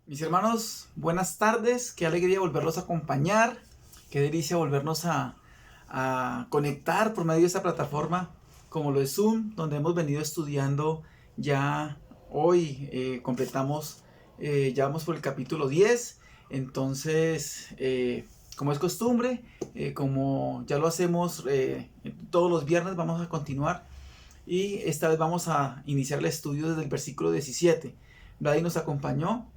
Mis hermanos, buenas tardes, qué alegría volverlos a acompañar, qué delicia volvernos a conectar por medio de esta plataforma como lo es Zoom, donde hemos venido estudiando ya hoy, completamos, ya vamos por el capítulo 10, entonces, como es costumbre, como ya lo hacemos todos los viernes, vamos a continuar y esta vez vamos a iniciar el estudio desde el versículo 17. Nadie nos acompañó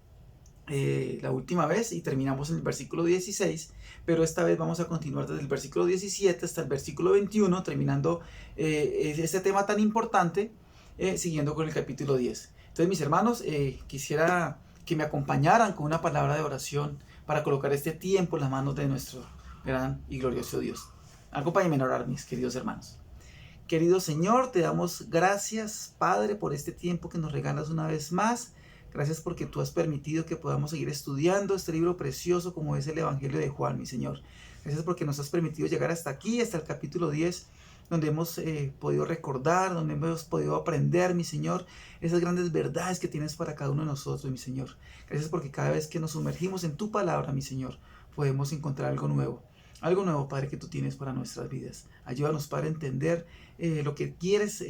la última vez y terminamos en el versículo 16, pero esta vez vamos a continuar desde el versículo 17 hasta el versículo 21, terminando este tema tan importante, siguiendo con el capítulo 10. Entonces, mis hermanos, quisiera que me acompañaran con una palabra de oración para colocar este tiempo en las manos de nuestro gran y glorioso Dios. Acompáñenme a orar, mis queridos hermanos. Querido Señor, te damos gracias, Padre, por este tiempo que nos regalas una vez más. Gracias porque tú has permitido que podamos seguir estudiando este libro precioso como es el Evangelio de Juan, mi Señor. Gracias porque nos has permitido llegar hasta aquí, hasta el capítulo 10, donde hemos podido recordar, donde hemos podido aprender, mi Señor, esas grandes verdades que tienes para cada uno de nosotros, mi Señor. Gracias porque cada vez que nos sumergimos en tu palabra, mi Señor, podemos encontrar algo nuevo, Padre, que tú tienes para nuestras vidas. Ayúdanos, Padre, a entender lo que quieres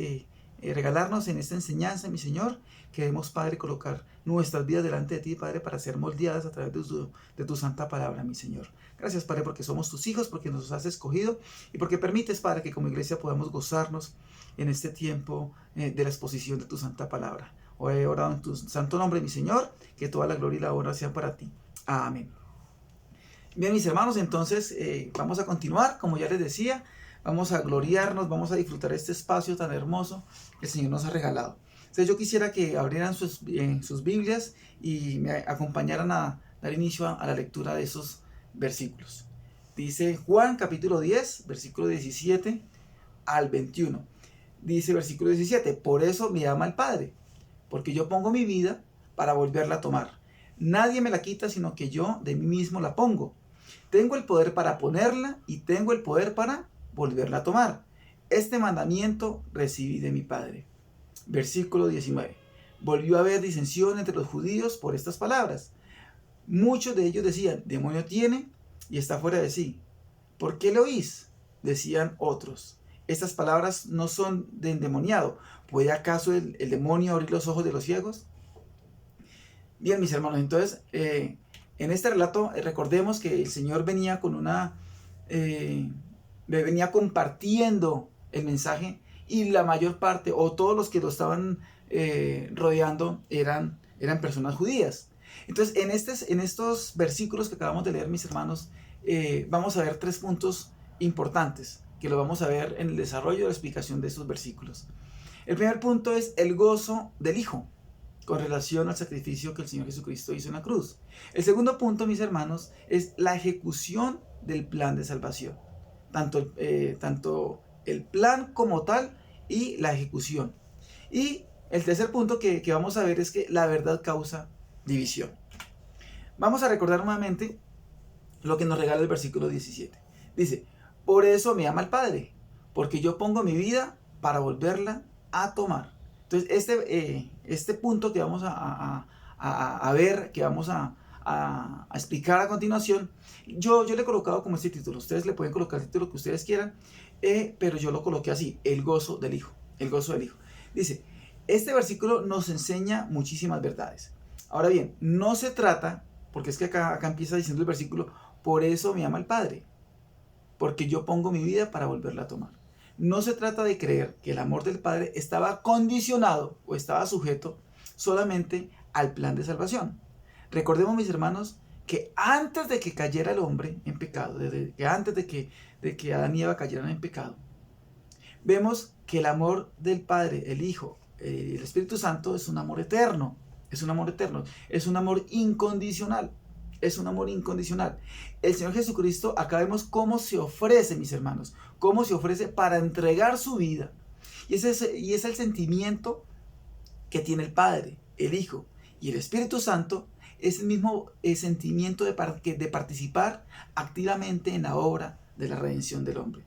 regalarnos en esta enseñanza, mi Señor. Queremos, Padre, colocar nuestras vidas delante de ti, Padre, para ser moldeadas a través de tu santa palabra, mi Señor. Gracias, Padre, porque somos tus hijos, porque nos has escogido y porque permites, Padre, que como iglesia podamos gozarnos en este tiempo de la exposición de tu santa palabra. Hoy he orado en tu santo nombre, mi Señor, que toda la gloria y la honra sean para ti. Amén. Bien, mis hermanos, entonces vamos a continuar, como ya les decía, vamos a gloriarnos, vamos a disfrutar este espacio tan hermoso que el Señor nos ha regalado. Entonces yo quisiera que abrieran sus Biblias y me acompañaran a dar inicio a la lectura de esos versículos. Dice Juan capítulo 10, versículo 17 al 21. Dice versículo 17, por eso me ama el Padre, porque yo pongo mi vida para volverla a tomar. Nadie me la quita, sino que yo de mí mismo la pongo. Tengo el poder para ponerla y tengo el poder para volverla a tomar. Este mandamiento recibí de mi Padre. Versículo 19. Volvió a haber disensión entre los judíos por estas palabras. Muchos de ellos decían, demonio tiene y está fuera de sí. ¿Por qué lo oís? Decían otros. Estas palabras no son de endemoniado. ¿Puede acaso el demonio abrir los ojos de los ciegos? Bien, mis hermanos, entonces, en este relato recordemos que el Señor venía con venía compartiendo el mensaje y la mayor parte o todos los que lo estaban rodeando eran personas judías. Entonces, en estos versículos que acabamos de leer, mis hermanos, vamos a ver 3 puntos importantes que lo vamos a ver en el desarrollo de la explicación de estos versículos. El primer punto es el gozo del Hijo, con relación al sacrificio que el Señor Jesucristo hizo en la cruz. El segundo punto, mis hermanos, es la ejecución del plan de salvación. Tanto el plan como tal y la ejecución. Y el tercer punto que vamos a ver es que la verdad causa división. Vamos a recordar nuevamente lo que nos regala el versículo 17. Dice, por eso me ama el Padre, porque yo pongo mi vida para volverla a tomar. Entonces, este punto que vamos a ver, que vamos a explicar a continuación, yo le he colocado como este título. Ustedes le pueden colocar el título que ustedes quieran, pero yo lo coloqué así, el gozo del Hijo. El gozo del Hijo. Dice, este versículo nos enseña muchísimas verdades. Ahora bien, no se trata, porque es que acá empieza diciendo el versículo, por eso me ama el Padre, porque yo pongo mi vida para volverla a tomar. No se trata de creer que el amor del Padre estaba condicionado o estaba sujeto solamente al plan de salvación. Recordemos, mis hermanos, que antes de que cayera el hombre en pecado, antes de que Adán y Eva cayeran en pecado, vemos que el amor del Padre, el Hijo, el Espíritu Santo es un amor eterno, es un amor eterno, es un amor incondicional. Es un amor incondicional. El Señor Jesucristo, acá vemos cómo se ofrece, mis hermanos, cómo se ofrece para entregar su vida. Y es el sentimiento que tiene el Padre, el Hijo y el Espíritu Santo, es el mismo sentimiento de participar activamente en la obra de la redención del hombre.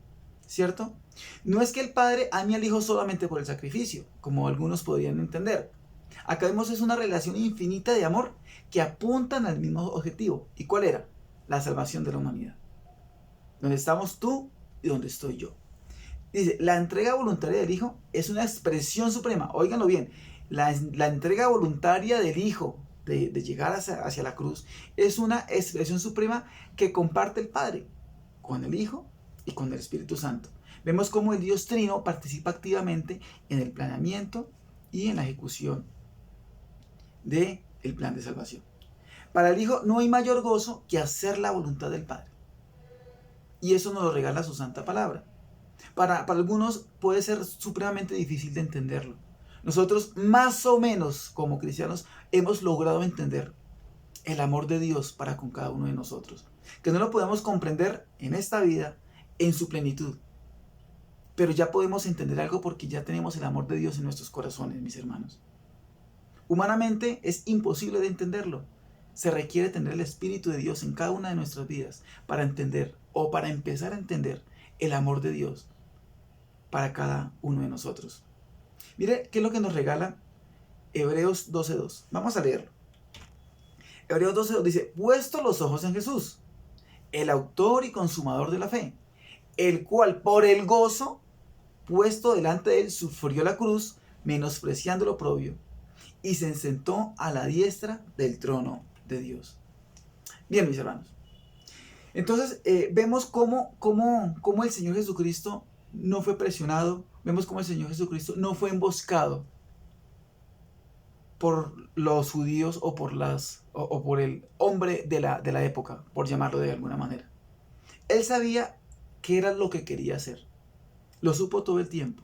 ¿Cierto? No es que el Padre ame al Hijo solamente por el sacrificio, como algunos podrían entender. Acá vemos es una relación infinita de amor que apuntan al mismo objetivo. ¿Y cuál era? La salvación de la humanidad. Donde estamos tú y donde estoy yo. Dice, la entrega voluntaria del Hijo es una expresión suprema. Óiganlo bien, la entrega voluntaria del Hijo de llegar hacia la cruz es una expresión suprema que comparte el Padre con el Hijo y con el Espíritu Santo. Vemos cómo el Dios Trino participa activamente en el planeamiento y en la ejecución del plan de salvación. Para el Hijo no hay mayor gozo que hacer la voluntad del Padre. Y eso nos lo regala su santa palabra. Para algunos puede ser supremamente difícil de entenderlo. Nosotros más o menos como cristianos hemos logrado entender el amor de Dios para con cada uno de nosotros. Que no lo podemos comprender en esta vida en su plenitud. Pero ya podemos entender algo porque ya tenemos el amor de Dios en nuestros corazones, mis hermanos. Humanamente es imposible de entenderlo. Se requiere tener el Espíritu de Dios en cada una de nuestras vidas para entender o para empezar a entender el amor de Dios para cada uno de nosotros. Mire qué es lo que nos regala Hebreos 12:2. Vamos a leerlo. Hebreos 12:2 dice, puesto los ojos en Jesús, el autor y consumador de la fe, el cual por el gozo puesto delante de él sufrió la cruz, menospreciando lo oprobio, y se sentó a la diestra del trono de Dios. Bien, mis hermanos. Entonces, vemos cómo el Señor Jesucristo no fue presionado, vemos cómo el Señor Jesucristo no fue emboscado por los judíos o por el hombre de la época, por llamarlo de alguna manera. Él sabía qué era lo que quería hacer. Lo supo todo el tiempo,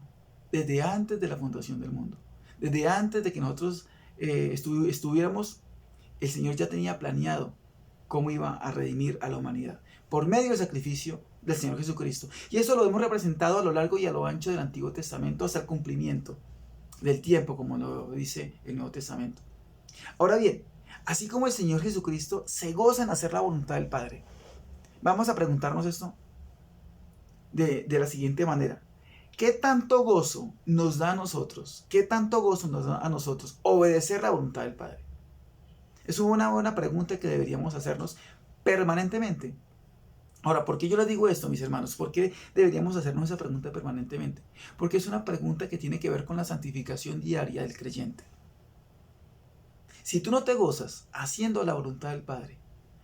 desde antes de la fundación del mundo. Desde antes de que nosotros estuviéramos, el Señor ya tenía planeado cómo iba a redimir a la humanidad por medio del sacrificio del Señor Jesucristo. Y eso lo hemos representado a lo largo y a lo ancho del Antiguo Testamento hasta el cumplimiento del tiempo, como lo dice el Nuevo Testamento. Ahora bien, así como el Señor Jesucristo se goza en hacer la voluntad del Padre, vamos a preguntarnos esto de la siguiente manera. ¿Qué tanto gozo nos da a nosotros? ¿Qué tanto gozo nos da a nosotros obedecer la voluntad del Padre? Es una buena pregunta que deberíamos hacernos permanentemente. Ahora, ¿por qué yo les digo esto, mis hermanos? ¿Por qué deberíamos hacernos esa pregunta permanentemente? Porque es una pregunta que tiene que ver con la santificación diaria del creyente. Si tú no te gozas haciendo la voluntad del Padre,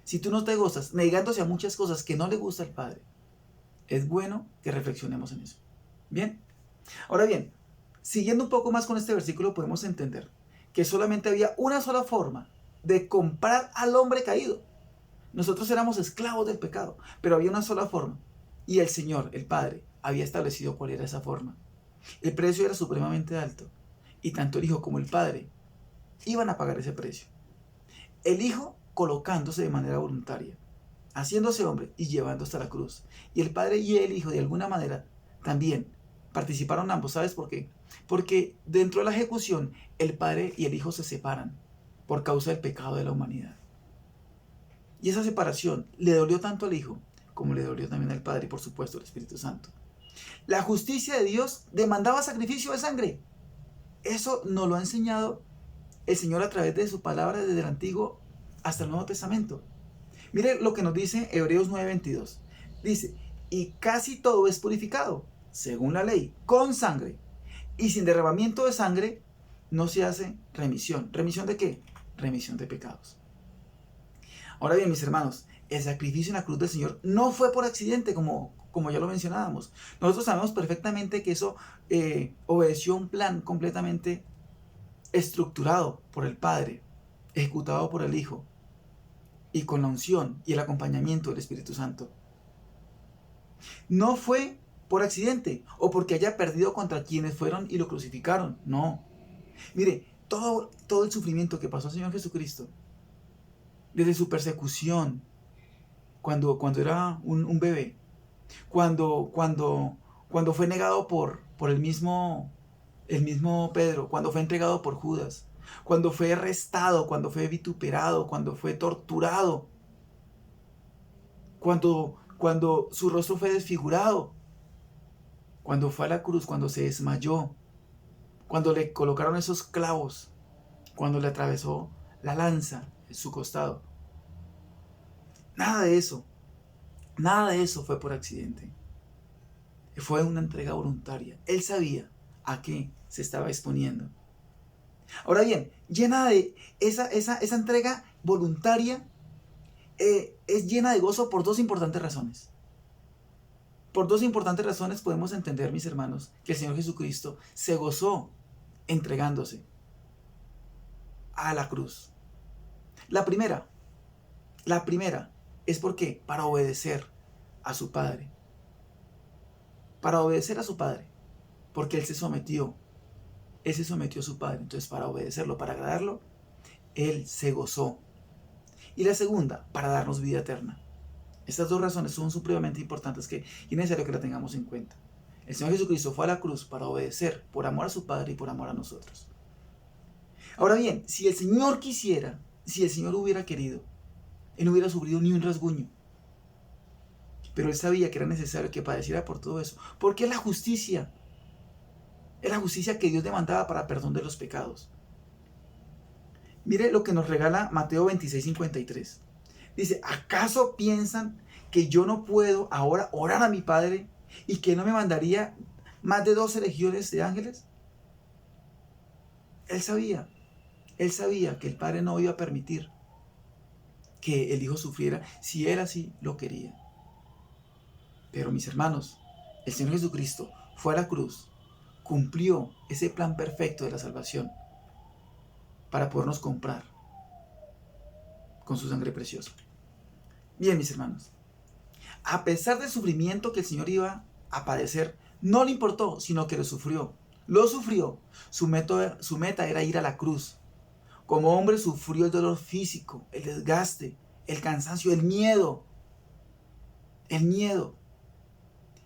si tú no te gozas negándose a muchas cosas que no le gusta al Padre, es bueno que reflexionemos en eso. Bien. Ahora bien, siguiendo un poco más con este versículo, podemos entender que solamente había una sola forma de comprar al hombre caído. Nosotros éramos esclavos del pecado, pero había una sola forma. Y el Señor, el Padre, había establecido cuál era esa forma. El precio era supremamente alto. Y tanto el Hijo como el Padre iban a pagar ese precio. El Hijo colocándose de manera voluntaria, haciéndose hombre y llevando hasta la cruz. Y el Padre y el Hijo de alguna manera también participaron ambos. ¿Sabes por qué? Porque dentro de la ejecución el Padre y el Hijo se separan por causa del pecado de la humanidad. Y esa separación le dolió tanto al Hijo como le dolió también al Padre y por supuesto al Espíritu Santo. La justicia de Dios demandaba sacrificio de sangre. Eso nos lo ha enseñado el Señor a través de su palabra desde el Antiguo hasta el Nuevo Testamento. Mire lo que nos dice Hebreos 9:22. Dice, y casi todo es purificado, según la ley, con sangre. Y sin derramamiento de sangre no se hace remisión. ¿Remisión de qué? Remisión de pecados. Ahora bien, mis hermanos, el sacrificio en la cruz del Señor no fue por accidente, como ya lo mencionábamos. Nosotros sabemos perfectamente que eso obedeció un plan completamente estructurado por el Padre, ejecutado por el Hijo, y con la unción y el acompañamiento del Espíritu Santo. No fue por accidente o porque haya perdido contra quienes fueron y lo crucificaron. No. Mire, todo el sufrimiento que pasó el Señor Jesucristo, desde su persecución, cuando era un bebé, cuando fue negado por el mismo Pedro, cuando fue entregado por Judas, cuando fue arrestado, cuando fue vituperado, cuando fue torturado, cuando su rostro fue desfigurado, cuando fue a la cruz, cuando se desmayó, cuando le colocaron esos clavos, cuando le atravesó la lanza en su costado. Nada de eso fue por accidente. Fue una entrega voluntaria. Él sabía a qué se estaba exponiendo. Ahora bien, llena de esa entrega voluntaria, es llena de gozo por dos importantes razones. Por dos importantes razones podemos entender, mis hermanos, que el Señor Jesucristo se gozó entregándose a la cruz. La primera es porque para obedecer a su Padre. Para obedecer a su Padre. Porque Él se sometió a su Padre. Entonces, para obedecerlo, para agradarlo, Él se gozó. Y la segunda, para darnos vida eterna. Estas dos razones son supremamente importantes y es necesario que las tengamos en cuenta. El Señor Jesucristo fue a la cruz para obedecer por amor a su Padre y por amor a nosotros. Ahora bien, si el Señor quisiera, si el Señor hubiera querido, Él no hubiera sufrido ni un rasguño. Pero Él sabía que era necesario que padeciera por todo eso. Porque es la justicia. Es la justicia que Dios demandaba para perdón de los pecados. Mire lo que nos regala Mateo 26:53. Dice, ¿acaso piensan que yo no puedo ahora orar a mi Padre y que no me mandaría más de 12 legiones de ángeles? Él sabía que el Padre no iba a permitir que el Hijo sufriera si Él así lo quería. Pero mis hermanos, el Señor Jesucristo fue a la cruz, cumplió ese plan perfecto de la salvación para podernos comprar con su sangre preciosa. Bien, mis hermanos, a pesar del sufrimiento que el Señor iba a padecer, no le importó, sino que lo sufrió. Lo sufrió. Su meta era ir a la cruz. Como hombre sufrió el dolor físico, el desgaste, el cansancio, el miedo.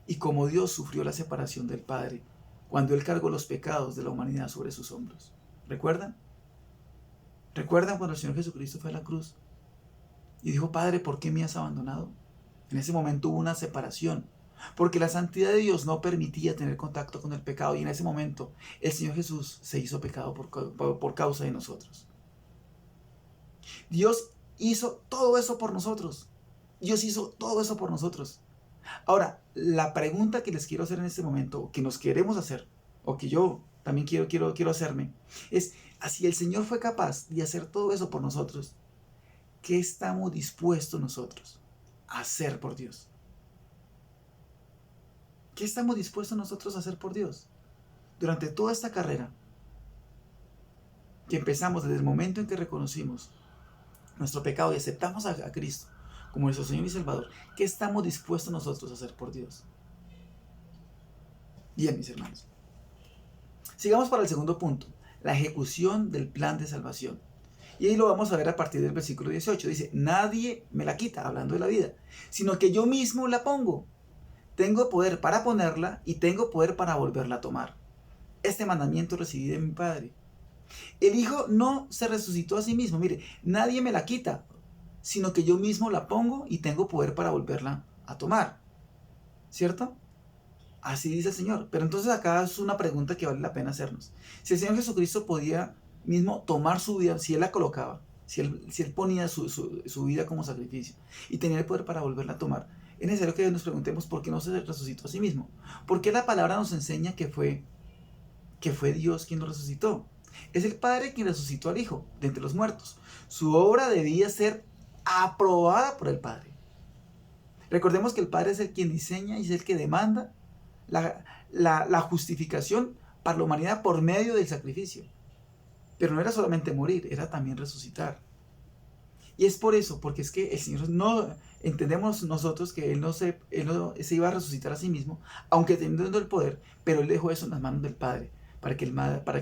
Y como Dios sufrió la separación del Padre, cuando Él cargó los pecados de la humanidad sobre sus hombros. ¿Recuerdan? ¿Recuerdan cuando el Señor Jesucristo fue a la cruz y dijo, Padre, ¿por qué me has abandonado? En ese momento hubo una separación, porque la santidad de Dios no permitía tener contacto con el pecado, y en ese momento el Señor Jesús se hizo pecado por causa de nosotros. Dios hizo todo eso por nosotros. Ahora, la pregunta que les quiero hacer en este momento, o que nos queremos hacer, o que yo también quiero hacerme, es, si el Señor fue capaz de hacer todo eso por nosotros, ¿qué estamos dispuestos nosotros a hacer por Dios? ¿Qué estamos dispuestos nosotros a hacer por Dios? Durante toda esta carrera, que empezamos desde el momento en que reconocimos nuestro pecado y aceptamos a Cristo como nuestro Señor y Salvador, ¿qué estamos dispuestos nosotros a hacer por Dios? Bien, mis hermanos. Sigamos para el segundo punto, la ejecución del plan de salvación. Y ahí lo vamos a ver a partir del versículo 18. Dice, nadie me la quita, hablando de la vida, sino que yo mismo la pongo. Tengo poder para ponerla y tengo poder para volverla a tomar. Este mandamiento recibí de mi Padre. El Hijo no se resucitó a sí mismo. Mire, nadie me la quita, sino que yo mismo la pongo y tengo poder para volverla a tomar. ¿Cierto? Así dice el Señor. Pero entonces acá es una pregunta que vale la pena hacernos. Si el Señor Jesucristo podía mismo tomar su vida, si Él la colocaba, si él ponía su vida como sacrificio y tenía el poder para volverla a tomar, es necesario que nos preguntemos por qué no se resucitó a sí mismo. ¿Por qué la palabra nos enseña que fue Dios quien lo resucitó? Es el Padre quien resucitó al Hijo de entre los muertos. Su obra debía ser aprobada por el Padre. Recordemos que el Padre es el quien diseña y es el que demanda la justificación para la humanidad por medio del sacrificio. Pero no era solamente morir, era también resucitar. Y es por eso, porque es que el Señor no, entendemos nosotros que Él no se iba a resucitar a sí mismo, aunque teniendo el poder, pero Él dejó eso en las manos del Padre, para que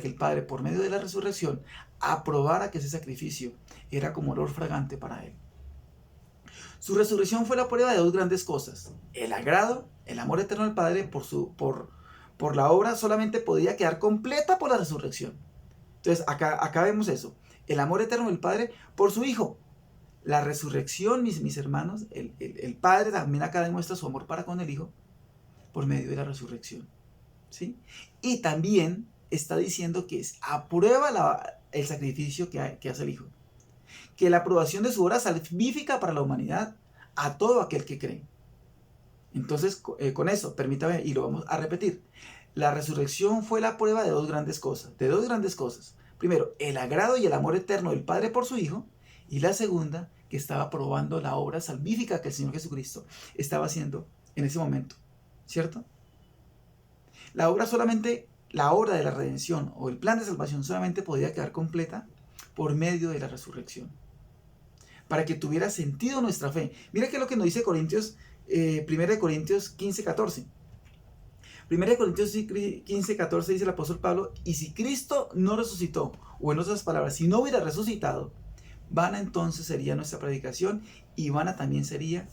el Padre, por medio de la resurrección, aprobara que ese sacrificio era como olor fragante para Él. Su resurrección fue la prueba de dos grandes cosas: el agrado, el amor eterno del Padre por la obra solamente podía quedar completa por la resurrección. Entonces acá vemos eso, el amor eterno del Padre por su Hijo. La resurrección, mis hermanos, el Padre también acá demuestra su amor para con el Hijo por medio de la resurrección, ¿sí? Y también está diciendo que aprueba el sacrificio que hace el Hijo. Que la aprobación de su obra salvífica para la humanidad a todo aquel que cree. Entonces, con eso, permítame, y lo vamos a repetir. La resurrección fue la prueba de dos grandes cosas. Primero, el agrado y el amor eterno del Padre por su Hijo. Y la segunda, que estaba probando la obra salvífica que el Señor Jesucristo estaba haciendo en ese momento. ¿Cierto? La obra de la redención o el plan de salvación solamente podía quedar completa por medio de la resurrección. Para que tuviera sentido nuestra fe. Mira qué es lo que nos dice 1 Corintios 15, 14. 1 Corintios 15, 14 dice el apóstol Pablo: y si Cristo no resucitó, o en otras palabras, si no hubiera resucitado, vana entonces sería nuestra predicación y vana también sería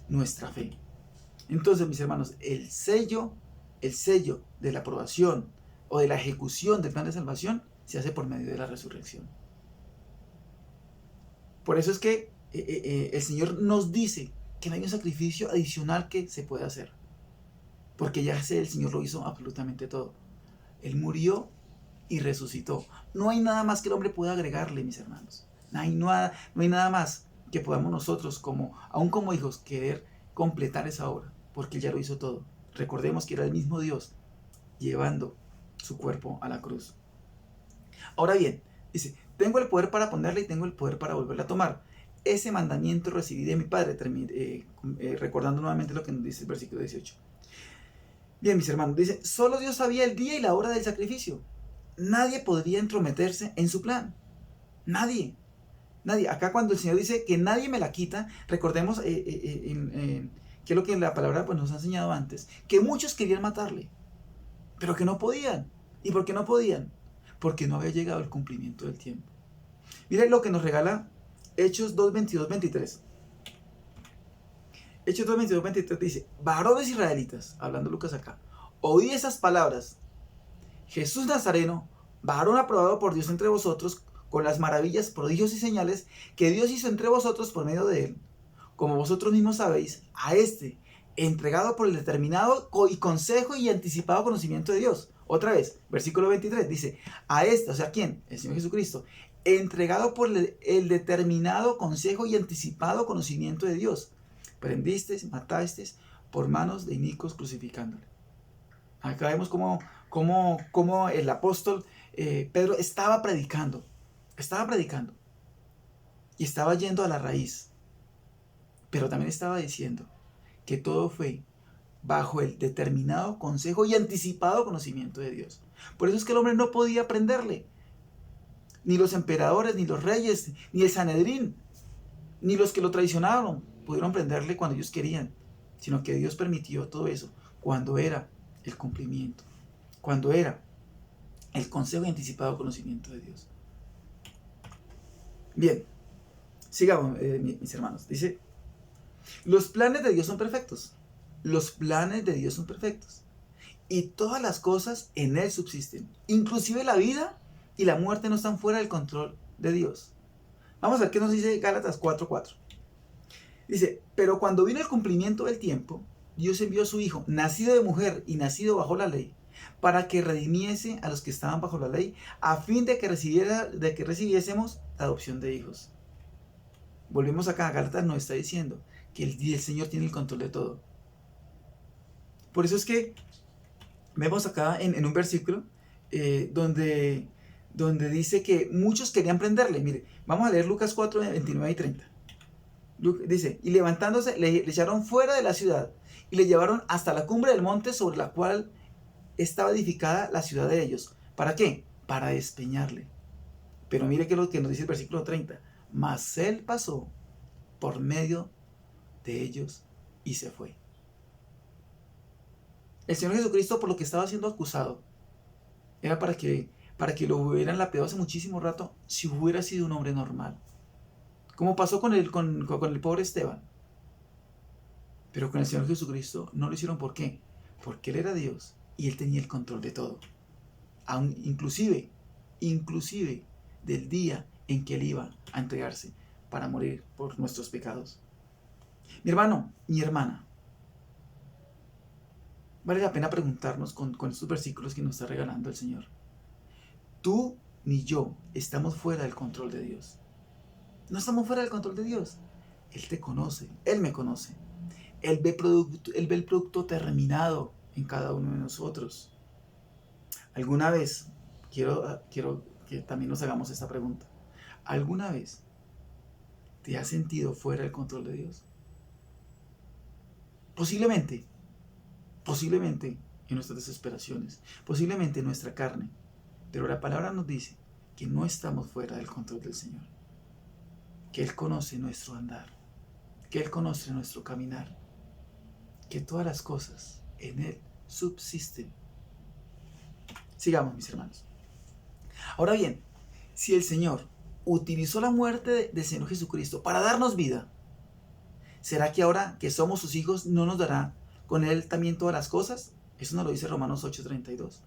nuestra fe. Entonces, mis hermanos, el sello de la aprobación o de la ejecución del plan de salvación se hace por medio de la resurrección. Por eso es que el Señor nos dice que no hay un sacrificio adicional que se pueda hacer. Porque ya el Señor lo hizo absolutamente todo. Él murió y resucitó. No hay nada más que el hombre pueda agregarle, mis hermanos. No hay nada más que podamos nosotros, aún como hijos, querer completar esa obra. Porque Él ya lo hizo todo. Recordemos que era el mismo Dios llevando su cuerpo a la cruz. Ahora bien, dice: tengo el poder para ponerla y tengo el poder para volverla a tomar. Ese mandamiento recibí de mi Padre. Recordando nuevamente lo que nos dice el versículo 18. Bien, mis hermanos, dice: solo Dios sabía el día y la hora del sacrificio. Nadie podría entrometerse en su plan. Nadie. Acá cuando el Señor dice que nadie me la quita, recordemos que es lo que la palabra pues, nos ha enseñado antes, que muchos querían matarle, pero que no podían. ¿Y por qué no podían? Porque no había llegado el cumplimiento del tiempo. Miren lo que nos regala Hechos 2, 22, 23. Hechos 2, 22, 23 dice: varones israelitas, hablando Lucas acá, oí esas palabras. Jesús Nazareno, varón aprobado por Dios entre vosotros, con las maravillas, prodigios y señales que Dios hizo entre vosotros por medio de él. Como vosotros mismos sabéis, a este, entregado por el determinado y consejo y anticipado conocimiento de Dios. Otra vez, versículo 23 dice: a este, o sea, ¿quién? El Señor Jesucristo, entregado por el determinado consejo y anticipado conocimiento de Dios. Prendisteis, matasteis por manos de inicuos crucificándole. Acá vemos cómo el apóstol Pedro estaba predicando y estaba yendo a la raíz, pero también estaba diciendo que todo fue bajo el determinado consejo y anticipado conocimiento de Dios. Por eso es que el hombre no podía aprenderle, ni los emperadores, ni los reyes, ni el Sanedrín, ni los que lo traicionaron pudieron prenderle cuando ellos querían, sino que Dios permitió todo eso cuando era el cumplimiento, cuando era el consejo y anticipado conocimiento de Dios. Bien, sigamos, mis hermanos. Dice: los planes de Dios son perfectos. Los planes de Dios son perfectos. Y todas las cosas en Él subsisten. Inclusive la vida y la muerte no están fuera del control de Dios. Vamos a ver qué nos dice Gálatas 4:4. Dice: pero cuando vino el cumplimiento del tiempo, Dios envió a su Hijo, nacido de mujer y nacido bajo la ley, para que redimiese a los que estaban bajo la ley, a fin de que recibiésemos la adopción de hijos. Volvemos acá, Gálatas nos está diciendo que el Señor tiene el control de todo. Por eso es que vemos acá en un versículo donde dice que muchos querían prenderle. Mire, vamos a leer Lucas 4, 29 y 30. Dice: y levantándose le echaron fuera de la ciudad y le llevaron hasta la cumbre del monte sobre la cual estaba edificada la ciudad de ellos. ¿Para qué? Para despeñarle. Pero mire que lo que nos dice el versículo 30. Mas él pasó por medio de ellos y se fue. El Señor Jesucristo, por lo que estaba siendo acusado, era para que lo hubieran lapidado hace muchísimo rato si hubiera sido un hombre normal. Como pasó con el pobre Esteban. Pero con el Señor Jesucristo no lo hicieron. ¿Por qué? Porque Él era Dios y Él tenía el control de todo. Inclusive del día en que Él iba a entregarse para morir por nuestros pecados. Mi hermano, mi hermana, vale la pena preguntarnos con estos versículos que nos está regalando el Señor. ¿Tú ni yo estamos fuera del control de Dios. No estamos fuera del control de Dios. Él te conoce, Él me conoce. Él ve el producto terminado en cada uno de nosotros. ¿Alguna vez, quiero que también nos hagamos esta pregunta, ¿alguna vez te has sentido fuera del control de Dios? Posiblemente en nuestras desesperaciones, posiblemente en nuestra carne, pero la palabra nos dice que no estamos fuera del control del Señor, que Él conoce nuestro andar, que Él conoce nuestro caminar, que todas las cosas en Él subsisten. Sigamos, mis hermanos. Ahora bien, si el Señor utilizó la muerte del Señor Jesucristo para darnos vida, ¿será que ahora que somos sus hijos no nos dará con Él también todas las cosas? Eso nos lo dice Romanos 8:32.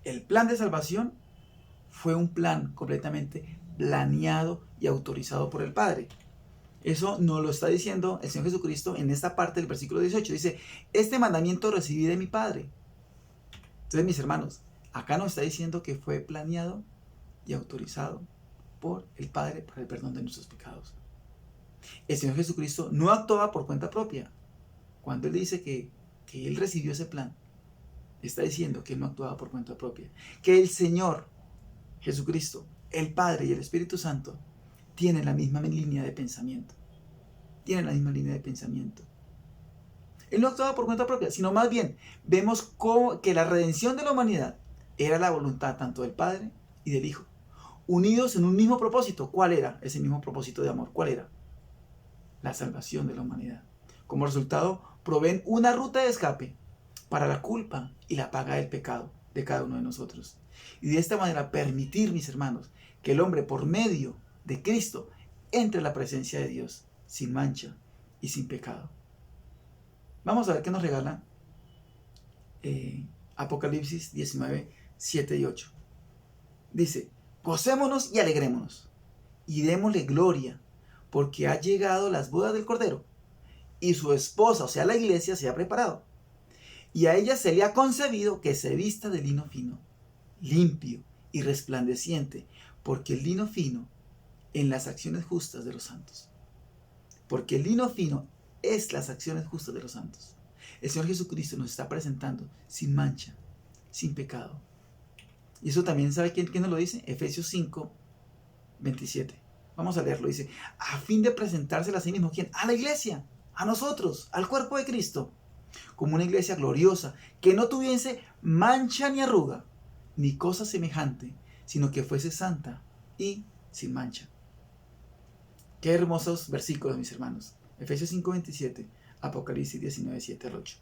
El plan de salvación fue un plan completamente planeado y autorizado por el Padre. Eso nos lo está diciendo el Señor Jesucristo en esta parte del versículo 18. Dice, este mandamiento recibí de mi Padre. Entonces, mis hermanos, acá nos está diciendo que fue planeado y autorizado por el Padre para el perdón de nuestros pecados. El Señor Jesucristo no actuaba por cuenta propia. Cuando Él dice que Él recibió ese plan, está diciendo que Él no actuaba por cuenta propia. Que el Señor Jesucristo, el Padre y el Espíritu Santo tienen la misma línea de pensamiento. Tienen la misma línea de pensamiento. Él no actuaba por cuenta propia, sino más bien vemos que la redención de la humanidad era la voluntad tanto del Padre y del Hijo, unidos en un mismo propósito. ¿Cuál era ese mismo propósito de amor? ¿Cuál era? La salvación de la humanidad. Como resultado, proveen una ruta de escape para la culpa y la paga del pecado de cada uno de nosotros. Y de esta manera permitir, mis hermanos, que el hombre por medio de Cristo entre a la presencia de Dios sin mancha y sin pecado. Vamos a ver qué nos regala Apocalipsis 19, 7 y 8. Dice, gocémonos y alegrémonos y démosle gloria, porque ha llegado las bodas del Cordero y su esposa, o sea la iglesia, se ha preparado. Y a ella se le ha concebido que se vista de lino fino, limpio y resplandeciente, porque el lino fino en las acciones justas de los santos. Porque el lino fino es las acciones justas de los santos. El Señor Jesucristo nos está presentando sin mancha, sin pecado. Y eso también, ¿sabe quién nos lo dice? Efesios 5, 27. Vamos a leerlo. Dice, a fin de presentársela a sí mismo. ¿Quién? A la iglesia, a nosotros, al cuerpo de Cristo, como una iglesia gloriosa, que no tuviese mancha ni arruga, ni cosa semejante, sino que fuese santa y sin mancha. Qué hermosos versículos, mis hermanos. Efesios 5:27, Apocalipsis 19:7 al 8.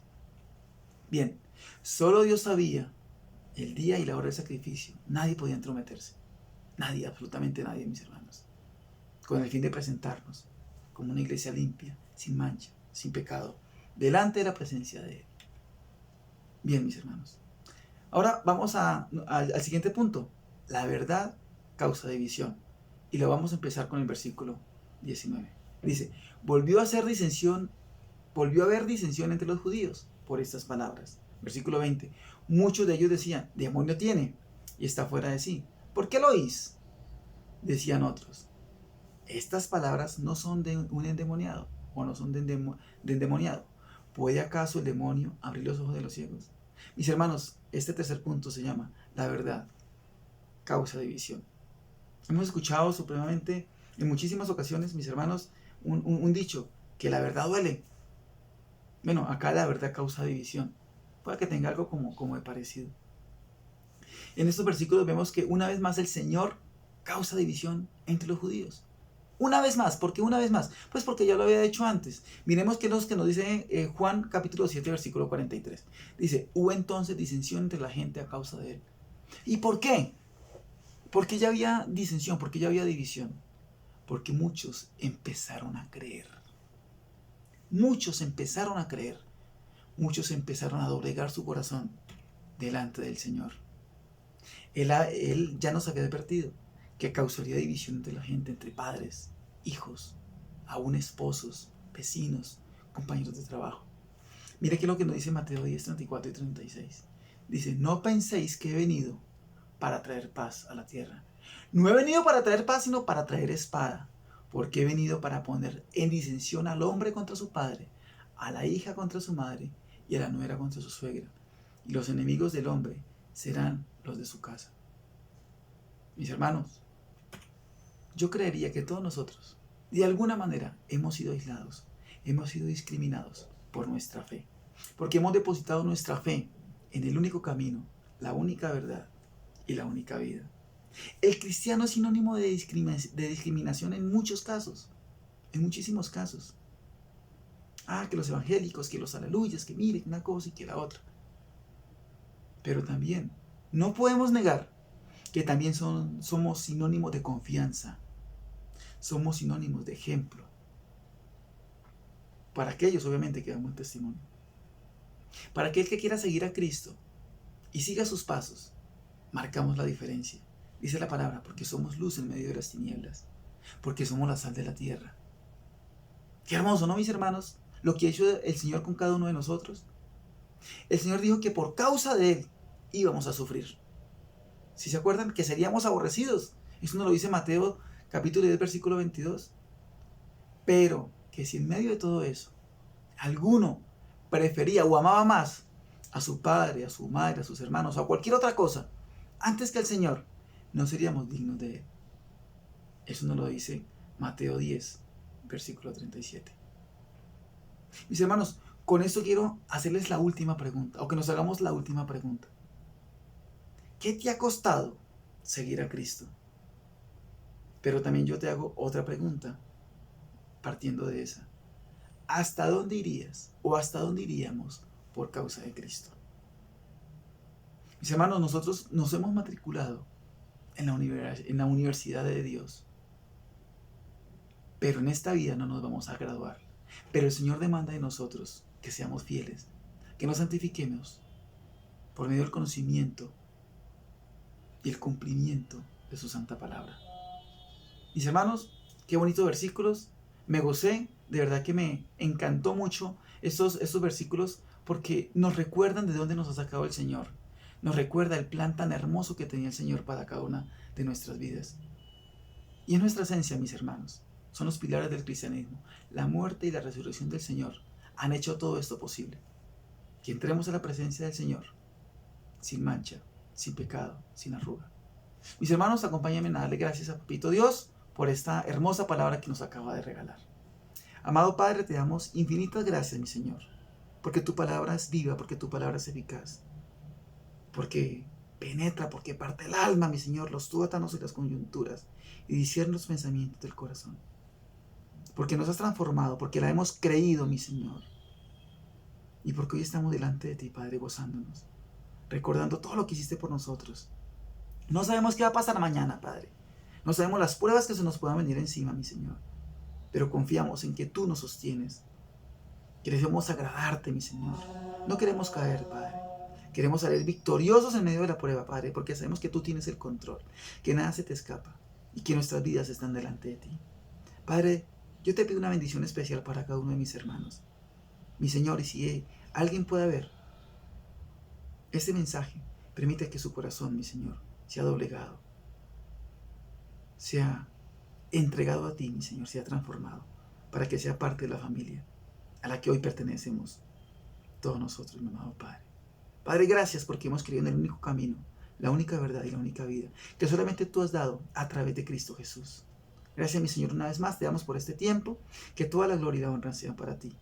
Bien, solo Dios sabía el día y la hora del sacrificio. Nadie podía entrometerse. Nadie, absolutamente nadie, mis hermanos. Con el fin de presentarnos como una iglesia limpia, sin mancha, sin pecado, delante de la presencia de Él. Bien, mis hermanos. Ahora vamos al siguiente punto. La verdad causa división. Y lo vamos a empezar con el versículo 19. Dice, volvió a haber disensión entre los judíos por estas palabras. Versículo 20. Muchos de ellos decían, demonio tiene y está fuera de sí. ¿Por qué lo oís? Decían otros, estas palabras no son de un endemoniado o no son de endemoniado. ¿Puede acaso el demonio abrir los ojos de los ciegos? Mis hermanos, este tercer punto se llama la verdad causa división. Hemos escuchado supremamente en muchísimas ocasiones, mis hermanos, un dicho, que la verdad duele. Bueno, acá la verdad causa división. Puede que tenga algo como de parecido. En estos versículos vemos que una vez más el Señor causa división entre los judíos. Una vez más, ¿por qué una vez más? Pues porque ya lo había hecho antes. Miremos qué es lo que nos dice Juan capítulo 7, versículo 43. Dice, hubo entonces disensión entre la gente a causa de él. ¿Y por qué? Porque ya había disensión, porque ya había división. Porque muchos empezaron a creer. Muchos empezaron a creer. Muchos empezaron a doblegar su corazón delante del Señor. Él ya nos había advertido que causaría división entre la gente, entre padres, hijos, aún esposos, vecinos, compañeros de trabajo. Mire qué es lo que nos dice Mateo 10, 34 y 36. Dice, no penséis que he venido para traer paz a la tierra. No he venido para traer paz, sino para traer espada, porque he venido para poner en disensión al hombre contra su padre, a la hija contra su madre y a la nuera contra su suegra. Y los enemigos del hombre serán los de su casa. Mis hermanos, yo creería que todos nosotros, de alguna manera, hemos sido aislados, hemos sido discriminados por nuestra fe, porque hemos depositado nuestra fe en el único camino, la única verdad y la única vida. El cristiano es sinónimo de discriminación en muchos casos, en muchísimos casos. Que los evangélicos, que los aleluyas, que miren una cosa y que la otra. Pero también no podemos negar que también somos sinónimos de confianza, somos sinónimos de ejemplo, para aquellos obviamente que dan buen testimonio. Para aquel que quiera seguir a Cristo y siga sus pasos, marcamos la diferencia. Dice la palabra, porque somos luz en medio de las tinieblas, porque somos la sal de la tierra. Qué hermoso, ¿no, mis hermanos? Lo que ha hecho el Señor con cada uno de nosotros. El Señor dijo que por causa de Él íbamos a sufrir. Si se acuerdan, que seríamos aborrecidos. Eso nos lo dice Mateo capítulo 10, versículo 22. Pero que si en medio de todo eso, alguno prefería o amaba más a su padre, a su madre, a sus hermanos, o a cualquier otra cosa, antes que al Señor, no seríamos dignos de Él. Eso nos lo dice Mateo 10, versículo 37. Mis hermanos, con esto quiero hacerles la última pregunta, o que nos hagamos la última pregunta. ¿Qué te ha costado seguir a Cristo? Pero también yo te hago otra pregunta, partiendo de esa. ¿Hasta dónde irías o hasta dónde iríamos por causa de Cristo? Mis hermanos, nosotros nos hemos matriculado en la universidad de Dios, pero en esta vida no nos vamos a graduar. Pero el Señor demanda de nosotros que seamos fieles, que nos santifiquemos por medio del conocimiento y el cumplimiento de su santa palabra. Mis hermanos, qué bonitos versículos. Me gocé, de verdad que me encantó mucho estos versículos porque nos recuerdan de dónde nos ha sacado el Señor. Nos recuerda el plan tan hermoso que tenía el Señor para cada una de nuestras vidas. Y en nuestra esencia, mis hermanos, son los pilares del cristianismo. La muerte y la resurrección del Señor han hecho todo esto posible. Que entremos a la presencia del Señor sin mancha, sin pecado, sin arruga. Mis hermanos, acompáñenme a darle gracias a Papito Dios por esta hermosa palabra que nos acaba de regalar. Amado Padre, te damos infinitas gracias, mi Señor, porque tu palabra es viva, porque tu palabra es eficaz, porque penetra, porque parte el alma, mi Señor, los tuétanos y las coyunturas, y discierne los pensamientos del corazón. Porque nos has transformado, porque la hemos creído, mi Señor, y porque hoy estamos delante de ti, Padre, gozándonos, recordando todo lo que hiciste por nosotros. No sabemos qué va a pasar mañana, Padre. No sabemos las pruebas que se nos puedan venir encima, mi Señor. Pero confiamos en que tú nos sostienes. Queremos agradarte, mi Señor. No queremos caer, Padre. Queremos salir victoriosos en medio de la prueba, Padre, porque sabemos que tú tienes el control, que nada se te escapa y que nuestras vidas están delante de ti. Padre, yo te pido una bendición especial para cada uno de mis hermanos. Mi Señor, y si alguien pueda ver este mensaje, permite que su corazón, mi Señor, sea doblegado, sea entregado a ti, mi Señor, sea transformado, para que sea parte de la familia a la que hoy pertenecemos todos nosotros, mi amado Padre. Padre, gracias porque hemos creído en el único camino, la única verdad y la única vida, que solamente tú has dado a través de Cristo Jesús. Gracias, mi Señor, una vez más te damos por este tiempo, que toda la gloria y la honra sean para ti.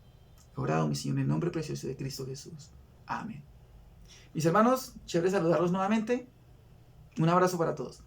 Orado, mi Señor, en el nombre precioso de Cristo Jesús. Amén. Mis hermanos, chévere saludarlos nuevamente. Un abrazo para todos.